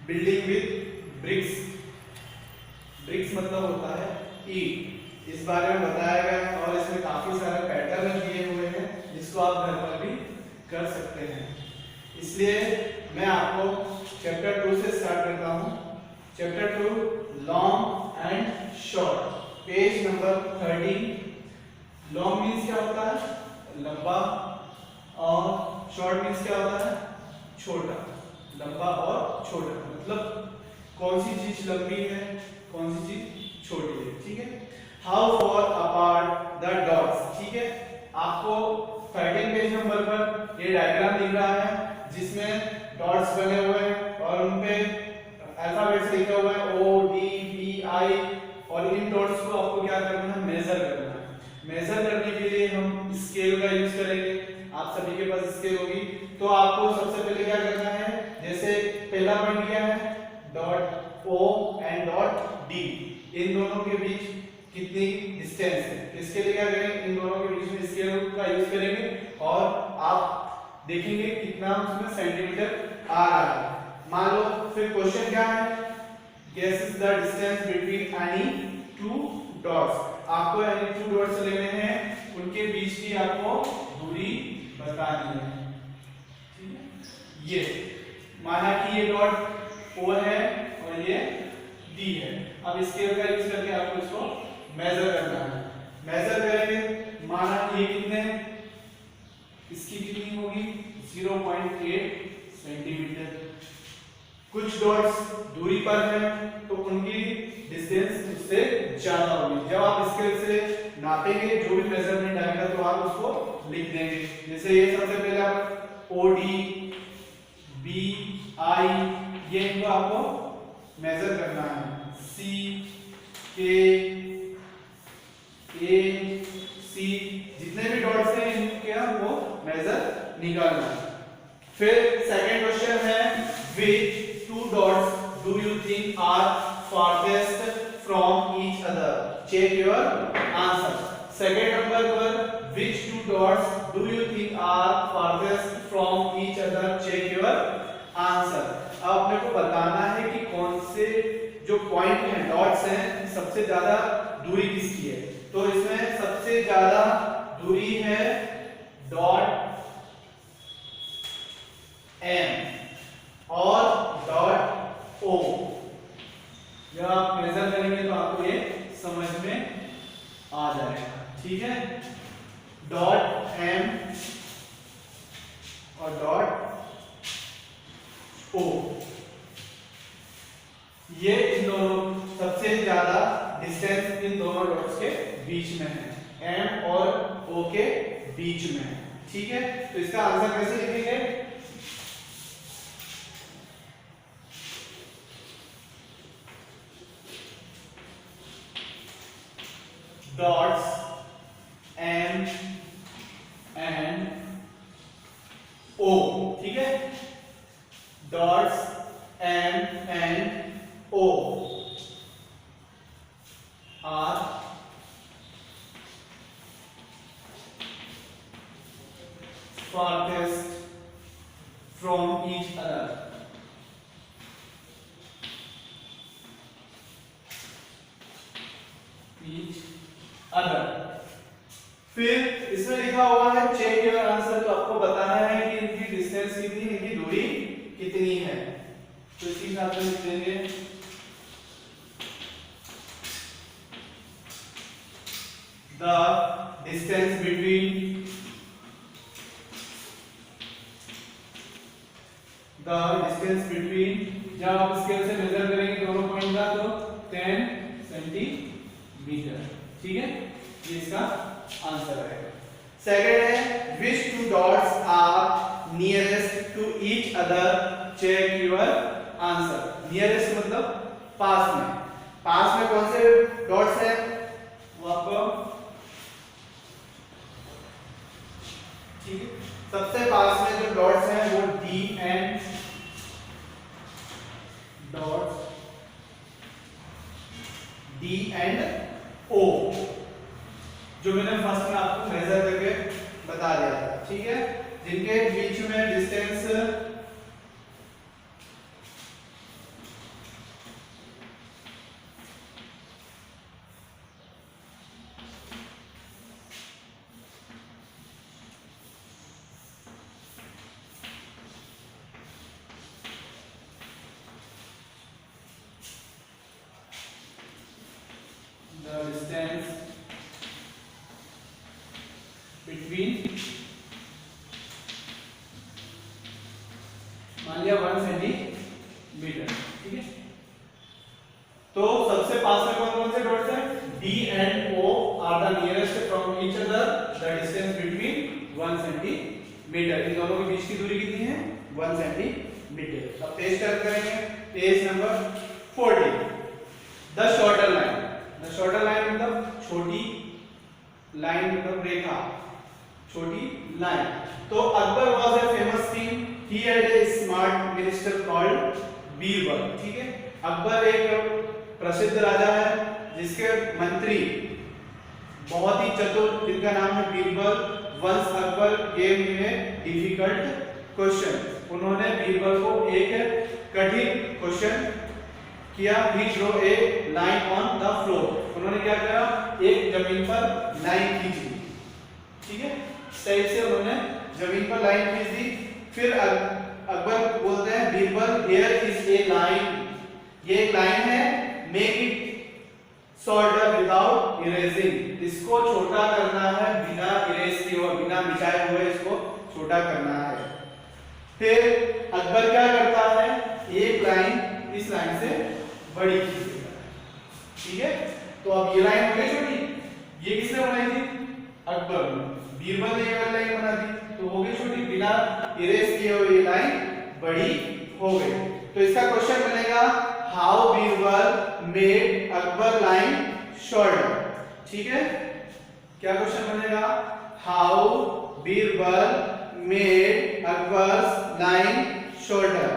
Building with BRICS, BRICS मतलब होता है ईंट, इस बारे में बताया गया है और इसमें काफी सारे पैटर्न दिए हुए हैं जिसको आप घर पर भी कर सकते हैं। इसलिए मैं आपको चैप्टर 2 से स्टार्ट करता हूँ। Chapter 2 long and short, page number 13। Long means क्या होता है? लंबा, और शॉर्ट मीन्स क्या होता है? छोटा। लंबा और छोटा मतलब कौन सी चीज लंबी है, कौन सी चीज छोटी है, ठीक है। How for apart the dots, ठीक है। आपको 13 पेज नंबर पर ये डायग्राम दिख रहा है जिसमें डॉट्स बने हुए हैं और उनपे अल्फाबेट्स लिखे हुए हैं O D B I, और इन डॉट्स को आपको क्या करना है? मेजर करना है। मेजर करने के लिए हम स्केल का यूज करेंगे। आप सभी के पास स्केल होगी, तो आपको सबसे पहले क्या करना है? जैसे पहला पॉइंट क्या है? Dot O and dot D, इन दोनों के बीच कितनी डिस्टेंस है? इसके लिए क्या करेंगे? इन दोनों के बीच में स्केल का यूज करेंगे और आप देखेंगे कितना उसमें सेंटीमीटर आ रहा है। मान लो फिर क्वेश्चन क्या है? Guess is the distance between any two dots. आपको एनी टू डॉट्स लेने हैं, उनके बीच की आपको दूरी बतानी है, ठीक है। ये माना कि ये डॉट O है और ये D है। अब स्केल का यूज करके आपको इसको मेजर करना है। मेजर करेंगे, माना ये कितने, इसकी कितनी होगी? 0.8 सेंटीमीटर। कुछ डॉट्स दूरी पर हैं तो उनकी डिस्टेंस उससे ज्यादा होगी। जब आप स्केल से नापेंगे, जो भी मेजरमेंट आएगा तो आप उसको लिख देंगे। जैसे ये सबसे पहले आप OD BI, ये इनको आपको मेजर करना है। C K A C, जितने भी डॉट्स हैं इनके आपको मेजर निकालना है। फिर सेकंड क्वेश्चन है, which two dots do you think are farthest from each other? Check your answer. Second number पर which two dots do you think are farthest from each other? Check your answer. अब अपने को बताना है कि कौन से जो पॉइंट हैं, डॉट्स हैं, सबसे ज्यादा दूरी किसकी है। तो इसमें सबसे ज्यादा दूरी है डॉट M और डॉट O। जब आप मेजर करेंगे तो आपको ये समझ में आ जाएगा, ठीक है। डॉट M और डॉट O, ये इन दोनों सबसे ज्यादा डिस्टेंस इन दोनों डॉट्स के बीच में है, M और O के बीच में है, ठीक है। तो इसका आंसर कैसे लिखेंगे? डॉट्स M एंड O, ठीक है। Dots M and O are farthest from each other. Each other. फिर इसमें लिखा हुआ है चेक योर आंसर, तो आपको बताना है कि इनकी डिस्टेंस कितनी, इनकी दूरी कितनी है। तो इसी हिसाब से लिख देंगे the distance between जब आप स्केल से मेजर करेंगे दोनों पॉइंट का तो 10 सेंटीमीटर, ठीक है। ये इसका आंसर है। सेकंड है which two dots are nearest to each other? check your answer. nearest मतलब पास में, पास में कौन से डॉट्स हैं वो आपको, ठीक है। सबसे पास में जो डॉट्स हैं वो D and dots D and O, जो मैंने फर्स्ट में आपको मेजर करके बता दिया था, ठीक है। जिनके बीच में डिस्टेंस सेंटीमीटर। ठीक है, तो सबसे पास में कौन कौन से डॉट्स हैं? D and O are the nearest from each other. The distance between 1 centimetre. इन दोनों के बीच की दूरी कितनी है? 1 सेंटीमीटर। अब पेज टर्न करेंगे, page number 40। The shorter line, the shorter line मतलब छोटी लाइन, मतलब रेखा, छोटी लाइन। तो Akbar was a famous king. He had a smart minister called Birbal. ठीक है, अकबर एक प्रसिद्ध राजा है जिसके मंत्री बहुत ही चतुर, जिनका नाम है Birbal. Once Akbar gave him a difficult question. उन्होंने बीरबल को एक कठिन क्वेश्चन किया। He drew a line on the floor. उन्होंने क्या करा? एक जमीन पर लाइन खींची। ठीक है, इस टाइप से उन्होंने जमीन पर लाइन खींच दी। फिर अकबर बोलते हैं Birbal, here is a line. ये एक लाइन है, make it shorter without erasing. इसको छोटा करना है बिना इरेज किए हुए, बिना मिटाए हुए इसको छोटा करना है। फिर अकबर क्या करता है? एक लाइन इस लाइन से बड़ी खींच देता है। ठीक है, तो अब ये लाइन हो गई छोटी, ये किसने बनाई थी? अकबर ने। बीरबल ने ये लाइन बना दी तो हो गई छोटी, बिना इरेज किए हुए ये लाइन बड़ी हो गई। तो इसका क्वेश्चन बनेगा how Birbal made Akbar line shorter. ठीक है, क्या क्वेश्चन बनेगा? How Birbal made Akbar line shorter.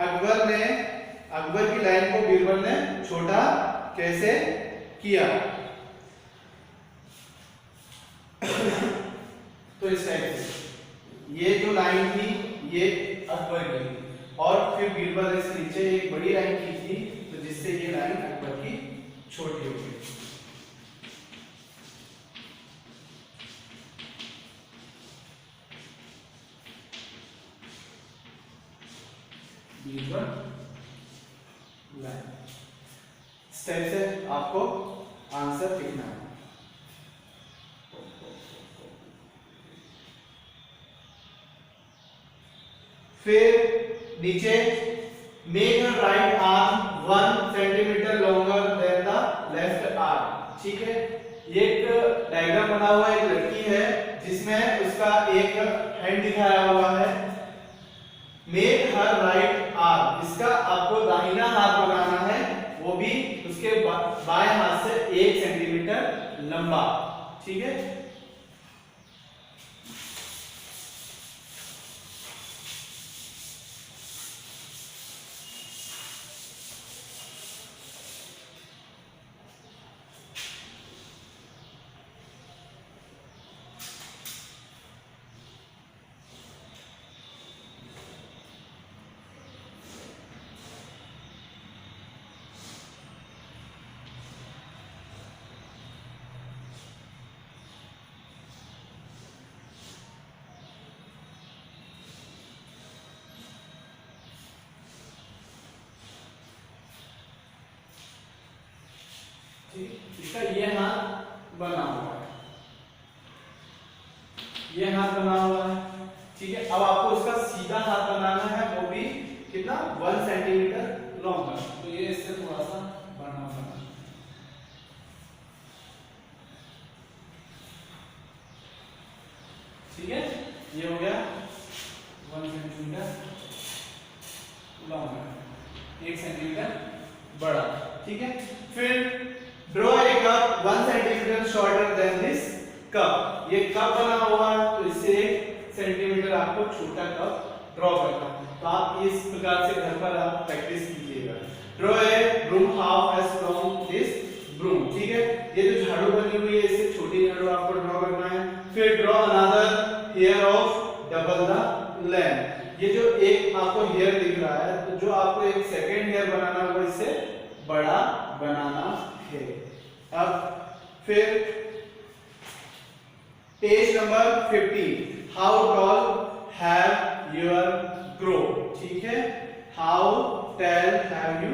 Akbar की लाइन को बीरबल ने छोटा कैसे किया? तो इस टाइप से ये जो लाइन थी ये अकबर की, और फिर बीरबल ने इसके नीचे एक बड़ी लाइन खींची तो जिससे ये लाइन अकबर की छोटी हो गई। बीरबल लाइन, इस टाइप से आपको आंसर लिखना है। फिर नीचे make the right arm 1 centimetre longer than the left arm. ठीक है, एक डायग्राम बना हुआ है, एक लड़की है जिसमें उसका एक हैंड दिखाया हुआ है। मेक हर राइट आर्म, इसका आपको दाहिना हाथ बनाना है, वो भी उसके बाएं हाथ से 1 सेंटीमीटर लंबा। ठीक है, इसका ये हाथ बना हुआ है, ये हाथ बना हुआ है। ठीक है, अब आपको इसका सीधा हाथ बनाना है, वो भी कितना? 1 सेंटीमीटर लॉन्गर। तो ये इससे थोड़ा सा बड़ा होगा। ठीक है, ये हो गया 1 सेंटीमीटर लॉन्गर, 1 सेंटीमीटर बड़ा। ठीक है, फिर draw a cup 1 centimetre shorter than this cup. ये कप बना हुआ है तो इससे 1 सेंटीमीटर आपको छोटा कप ड्रॉ करना है। तो आप इस प्रकार से घर पर आप प्रैक्टिस कीजिएगा। Draw a broom half as long this broom. ठीक है, ये जो झाड़ू बनी हुई है इससे छोटी झाड़ू आपको ड्रॉ करना है। फिर draw another hair of double the length. ये जो एक आपको हेयर दिख रहा है, तो जो आपको एक सेकंड हेयर बनाना होगा इससे बड़ा बनाना है। अब फिर page number 50, how tall have your grow. ठीक है, how tall have you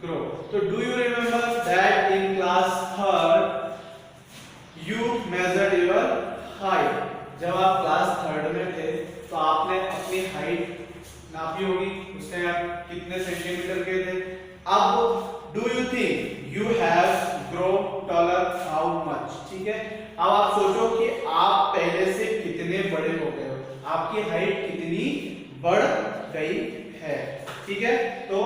grow. तो do you remember that in class 3 you measured your height. जब आप क्लास 3 में थे तो आपने अपनी हाइट नापी होगी, उसने आप कितने सेंटीमीटर के थे। अब do you think you have grow taller how much, ठीक है। अब आप सोचो कि आप पहले से कितने बड़े हो गए हो, आपकी हाइट कितनी बढ़ गई है, ठीक है। तो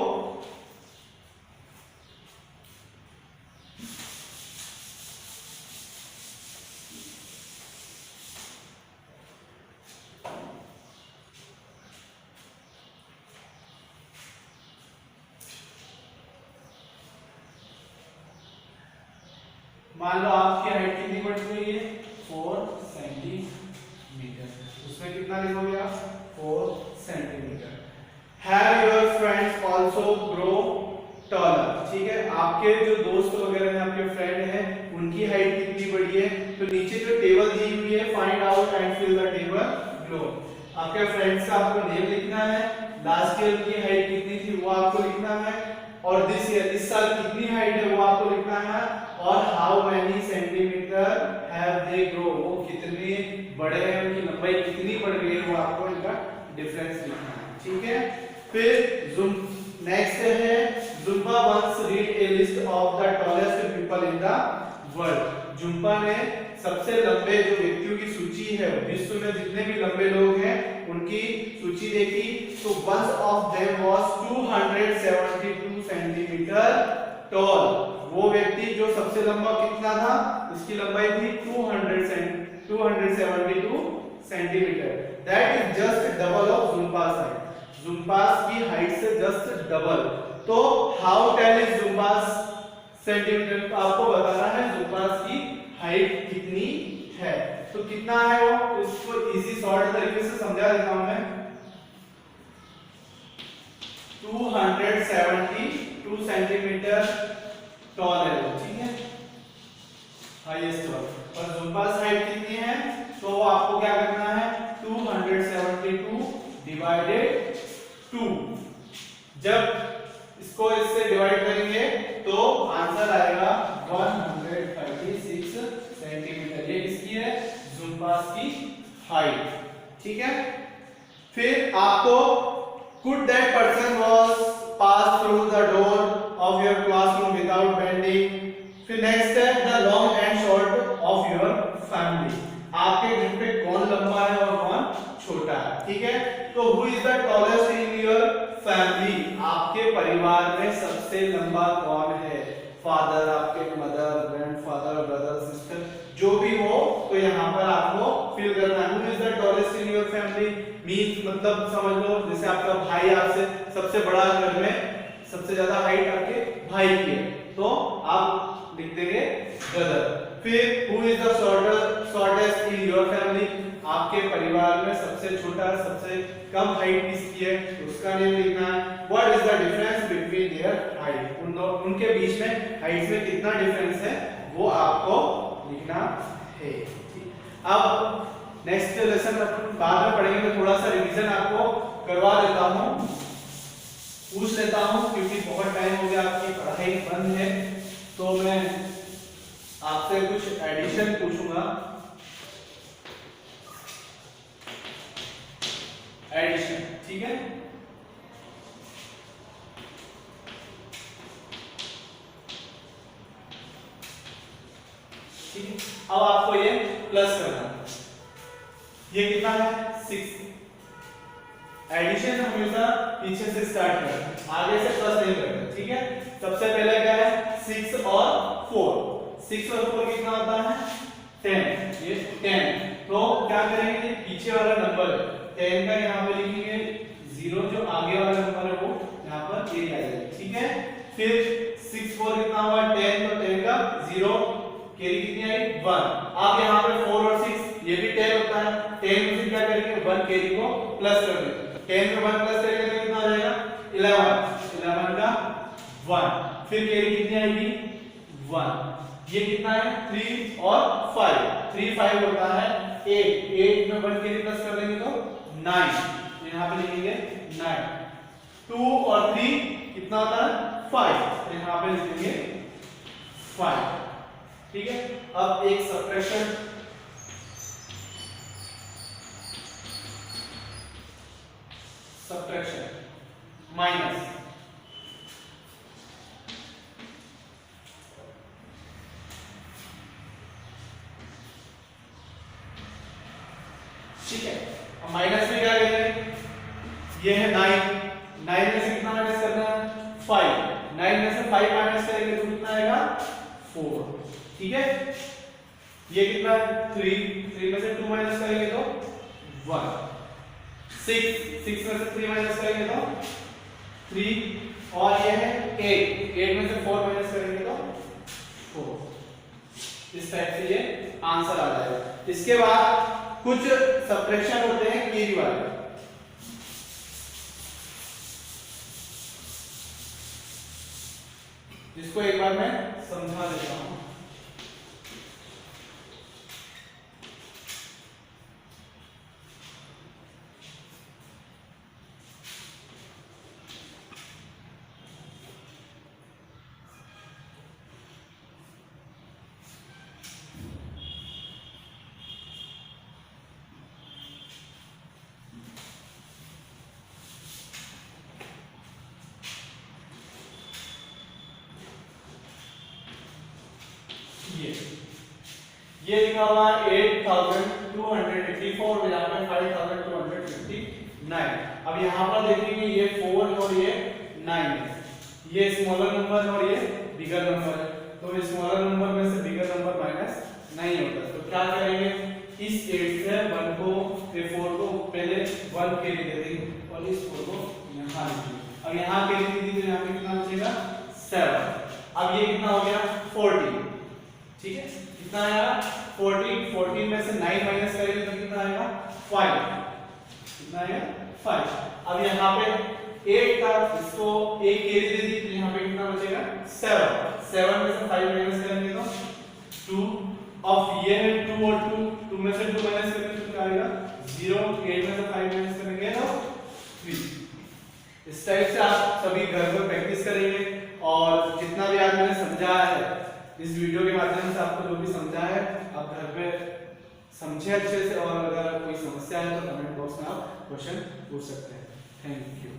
मान लो आपकी हाइट कितनी बढ़ गई है, 4 सेंटीमीटर, उसमें कितना लिखोगे आप, 4 centimetre. Have your friends also grow taller, ठीक है। आपके जो दोस्त वगैरह हैं, आपके फ्रेंड हैं, उनकी हाइट कितनी बढ़ी है, तो नीचे जो टेबल दी हुई है, find out and fill the table below. आपके फ्रेंड्स का आपको नेम लिखना है, लास्ट ईयर की हाइट कितनी थी वो आपको लिखना है, और दिस ईयर इस साल कितनी हाइट है वो आपको लिखना है, और how many centimetre have they grow, वो कितने बड़े हैं, उनकी लंबाई कितनी बढ़ गई है, वो आपको इनका डिफरेंस लिखना है, ठीक है। फिर नेक्स्ट है Jhumpa once read a list of the tallest people in the world. Jhumpa ने सबसे लंबे जो व्यक्तियों की सूची है, विश्व में जितने भी लंबे लोग हैं उनकी सूची देखी, तो one of them was 272 centimetre toll. वो व्यक्ति जो सबसे लंबा कितना था, उसकी लंबाई थी 272 centimetre. That is just double of Jumpa's height, जुम्पास की हाइट से जस्ट डबल। तो how tall is Jumpa's centimetre, तो आपको बताना है जुम्पास की हाइट कितनी है, तो कितना है वो, इसको इजी शॉर्ट तरीके से समझा देता हूं मैं। 272 सेंटीमीटर टॉल है वो, ठीक है, हाईएस्ट वन। और जुम्पास हाइट कितनी है, तो आपको क्या करना है, 272 डिवाइडेड 2। जब इसको इससे डिवाइड करेंगे तो आंसर आएगा 136 सेंटीमीटर। ये किसकी है, जुम्पास की हाइट, ठीक है। फिर आपको could that person was pass through the door of your classroom without bending। फिर नेक्स्ट है the long and short of your family, आपके घर पे कौन लंबा है और कौन छोटा है, ठीक है। तो who is the tallest in your family, आपके परिवार में सबसे लंबा कौन है, फादर, आपके मदर, ग्रैंडफादर, ब्रदर, सिस्टर, जो भी हो, तो यहाँ पर आपको फिल करना है who is the tallest in your family। Means मतलब समझ लो जैसे आपका भाई आपसे सबसे बड़ा, घर में सबसे ज्यादा हाइट आपके भाई की है, तो आप लिख देंगे ब्रदर। फिर who is the shortest in your family, आपके परिवार में सबसे छोटा, सबसे कम हाइट किसकी है, उसका नेम लिखना है। What is the difference between their height, उनके बीच में हाइट में कितना डिफरेंस है वो आपको लिखना है। अब नेक्स्ट लेसन बाद में पढ़ेंगे, तो थोड़ा सा रिवीजन आपको करवा देता हूँ, पूछ लेता हूँ, क्योंकि बहुत टाइम हो गया आपकी पढ़ाई बंद है, तो मैं आपसे कुछ एडिशन पूछूंगा। एडिशन, ठीक है। ठीक है, अब आपको ये प्लस करना है, ये कितना है 6। एडिशन हमेशा पीछे से स्टार्ट करते हैं, आगे से प्लस नहीं करते, ठीक है। सबसे पहले क्या है 6 और 4, 6 और 4 कितना होता है 10, ये 10। तो क्या करेंगे, पीछे वाला नंबर 10 का यहाँ पे लिखेंगे 0, जो आगे वाला नंबर है वो यहाँ पर a लाएंगे, ठीक है। फिर 6 4 कितना हुआ 10, तो 10 का 0, कैरी कितनी आई 1। अब यहाँ पे 4 और 6 ये भी 10 होता है, 10 में से क्या करेंगे 1 कैरी को प्लस कर देंगे, 10 में 1 प्लस करेंगे तो कितना आ जाएगा 11 का 1। फिर कैरी कितनी आएगी 1। ये कितना है 3 और 5, 3 5 होता है 8 में 1 कैरी प्लस कर देंगे तो 9, तो यहाँ पे लिखेंगे 9। 2 और 3 कितना होता है 5, तो यहाँ पे लिखेंगे 5, ठीक है। अब एक सब्ट्रैक्शन, सब्ट्रैक्शन माइनस, ठीक है। अब माइनस में क्या करेंगे, ये है 9, 9 में से कितना माइनस करना है 5, 9 में से 5 माइनस करेंगे तो कितना आएगा 4, ठीक है। ये कितना है 3, 3 में से 2 माइनस करेंगे तो 1, 6, 6 में से 3 माइनस करेंगे तो 3, और ये है 8, 8 में से 4 माइनस करेंगे तो 4। इस टाइप से ये आंसर आ जाएगा। इसके बाद कुछ सब्ट्रैक्शन होते हैं कैरी वाले, जिसको एक बार मैं समझा देता हूं। ये लिखा हुआ है 8284, यहाँ पे 5259। अब यहाँ पर देखेंगे ये 4 और ये 9 है, ये स्मॉलर नंबर और ये बिगर नंबर है, तो स्मॉलर नंबर में से बिगर नंबर माइनस नहीं होता। तो क्या करेंगे, इस 8 से 1 को 4 को पहले 1 कैरी दे देंगे और इस 4 को यहाँ लिखेंगे। अब यहाँ कैरी दी थी तो यहाँ पे कितना बचेगा 7। अब ये कितना हो गया 14, ठीक है। कितना आया 14, 14 में से 9 माइनस करेंगे तो कितना आएगा 5, कितना आएगा 5। अब यहाँ पे 8 था, इसको एक कैरी दे दी तो यहाँ पे कितना बचेगा 7, 7 में से 5 माइनस करेंगे तो 2। अब ये है 2 और 2 में से 2 माइनस करेंगे तो क्या आएगा 0, 8 में से 5 माइनस करेंगे तो 3। इस टाइप से आप सभी घर पर प्रैक्टिस करेंगे, और जितना भी आज मैंने समझाया है इस वीडियो के माध्यम से, आपको जो भी समझा है आप घर पे समझे अच्छे से, और अगर कोई समस्या है तो कमेंट बॉक्स में आप क्वेश्चन पूछ सकते हैं। Thank you.